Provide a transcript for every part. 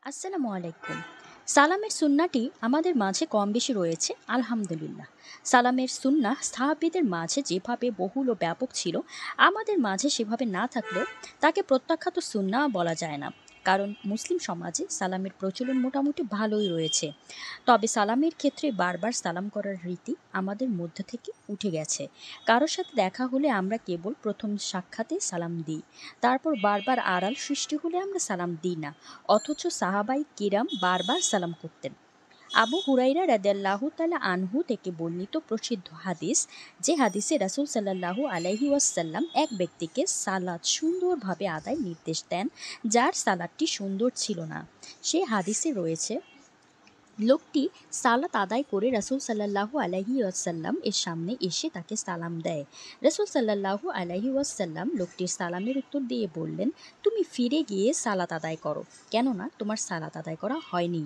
আসসালামু আলাইকুম। সালামের সুন্নাটি আমাদের মাঝে কম বেশি রয়েছে আলহামদুলিল্লাহ। সালামের সুন্নাহ সাহাবীদের মাঝে যেভাবে বহুল ও ব্যাপক ছিল, আমাদের মাঝে সেভাবে না থাকলেও তাকে প্রত্যাখ্যাত সুন্নাহ বলা যায় না। কারণ মুসলিম সমাজে সালামের প্রচলন মোটামুটি ভালোই রয়েছে। তবে সালামের ক্ষেত্রে বারবার সালাম করার রীতি আমাদের মধ্যে থেকে উঠে গেছে। কারো সাথে দেখা হলে আমরা কেবল প্রথম সাক্ষাতে সালাম দিই। তারপর বারবার আড়াল সৃষ্টি হলে আমরা সালাম দিই না। অথচ সাহাবাই কিরাম বারবার সালাম করতেন। আবু হুরাইরা রাদিয়াল্লাহু তাআলা আনহু থেকে বর্ণিত প্রসিদ্ধ হাদিস, যে হাদিসে রাসূল সাল্লাল্লাহু আলাইহি ওয়াসাল্লাম এক ব্যক্তিকে সালাত সুন্দরভাবে আদায় নির্দেশ দেন, যার সালাতটি সুন্দর ছিল না। সে হাদিসে রয়েছে, লোকটি সালাত আদায় করে রাসূল সাল্লাল্লাহু আলাইহি ওয়াসাল্লাম এর সামনে এসে তাকে সালাম দেয়। রাসূল সাল্লাল্লাহু আলাইহি ওয়াসাল্লাম লোকটির সালামের উত্তর দিয়ে বললেন, তুমি ফিরে গিয়ে সালাত আদায় করো, কেননা তোমার সালাত আদায় করা হয়নি।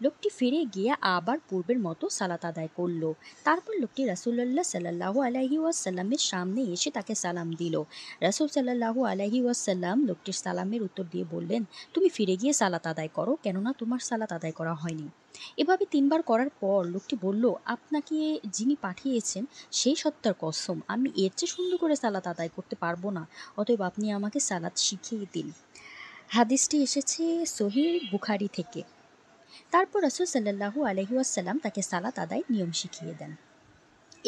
লোকটি ফিরে গিয়ে আবার পূর্বের মতো সালাত আদায় করল। তারপর লোকটি রাসূলুল্লাহ সাল্লাল্লাহু আলাইহি ওয়াসাল্লামের সামনে এসে তাকে সালাম দিল। রাসূল সাল্লাল্লাহু আলাইহি ওয়াসাল্লাম লোকটির সালামের উত্তর দিয়ে বললেন, তুমি ফিরে গিয়ে সালাত আদায় করো, কেননা তোমার সালাত আদায় করা হয়নি। এভাবে ৩ বার করার পর লোকটি বলল, আপনাকে যিনি পাঠিয়েছেন সেই সত্তার কসম, আমি এর চেয়ে সুন্দর করে সালাত আদায় করতে পারবো না। অতএব আপনি আমাকে সালাত শিখিয়ে দিন। হাদিসটি এসেছে সহিহ বুখারী থেকে। তারপর রাসূল সাল্লাল্লাহু আলাইহি ওয়াসাল্লাম তাকে সালাত আদায়ের নিয়ম শিখিয়ে দেন।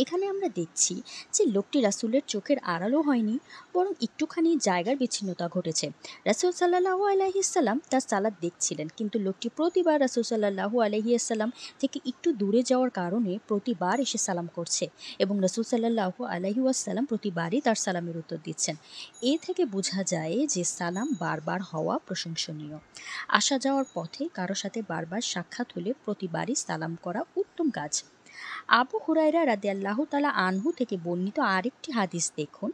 এখানে আমরা দেখছি যে লোকটি রাসূলের চোখের আড়ালও হয়নি, বরং একটুখানি জায়গার বিচ্ছিন্নতা ঘটেছে। রাসূল সাল্লাল্লাহু আলাইহি সাল্লাম তার সালাত দেখছিলেন, কিন্তু লোকটি প্রতিবার রাসূল সাল্লাল্লাহু আলাইহি সাল্লাম থেকে একটু দূরে যাওয়ার কারণে প্রতিবার এসে সালাম করছে, এবং রাসূল সাল্লাল্লাহু আলাইহি ওয়াসাল্লাম প্রতিবারই তার সালামের উত্তর দিচ্ছেন। এ থেকে বোঝা যায় যে সালাম বারবার হওয়া প্রশংসনীয়। আসা যাওয়ার পথে কারো সাথে বারবার সাক্ষাৎ হলে প্রতিবারই সালাম করা উত্তম কাজ। আবু হুরায়রা রাদিয়াল্লাহু তাআলা আনহু থেকে বর্ণিত আরেকটি হাদিস দেখুন।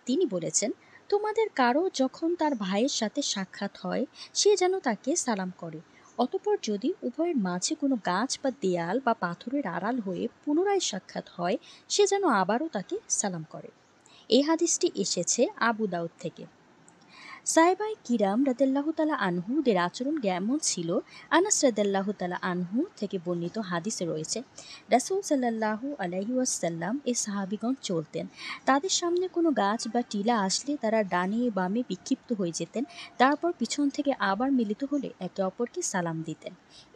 তিনি বলেছেন, তোমাদের কারো যখন তার ভাইয়ের সাথে সাক্ষাৎ হয়, সে যেন তাকে সালাম করে। অতঃপর যদি উভয়ের মাঝে কোনো গাছ বা দেয়াল বা পাথরের আড়াল হয়ে পুনরায় সাক্ষাৎ হয়, সে যেন আবারও তাকে সালাম করে। এই হাদিসটি এসেছে আবু দাউদ থেকে। সাহাবায়ে কিরাম রাদিয়াল্লাহু তাআলা আনহুদের আচরণ কেমন ছিল, আনাস রাদিয়াল্লাহু তাআলা আনহু থেকে বর্ণিত হাদিসে রয়েছে, রাসূল সাল্লাল্লাহু আলাইহি ওয়াসাল্লাম এ সাহাবীগণ চলতেন। তাদের সামনে কোনো গাছ বা টিলা আসলে তারা ডানে বামে বিক্ষিপ্ত হয়ে যেতেন। তারপর পিছন থেকে আবার মিলিত হলে একে অপরকে সালাম দিতেন।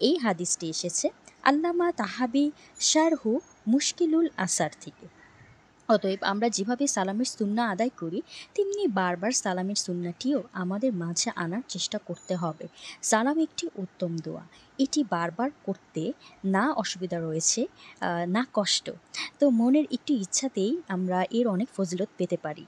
এই হাদিসটি এসেছে আল্লামা তাহাবি শারহু মুশকিলুল আসার থেকে। অতএব আমরা যেভাবে সালামের সুন্নাহ আদায় করি, তেমনি বারবার সালামের সুন্নাহটিও আমাদের মাঝে আনার চেষ্টা করতে হবে। সালাম একটি উত্তম দোয়া। এটি বারবার করতে না অসুবিধা রয়েছে, না কষ্ট। তো মনের একটু ইচ্ছাতেই আমরা এর অনেক ফজিলত পেতে পারি।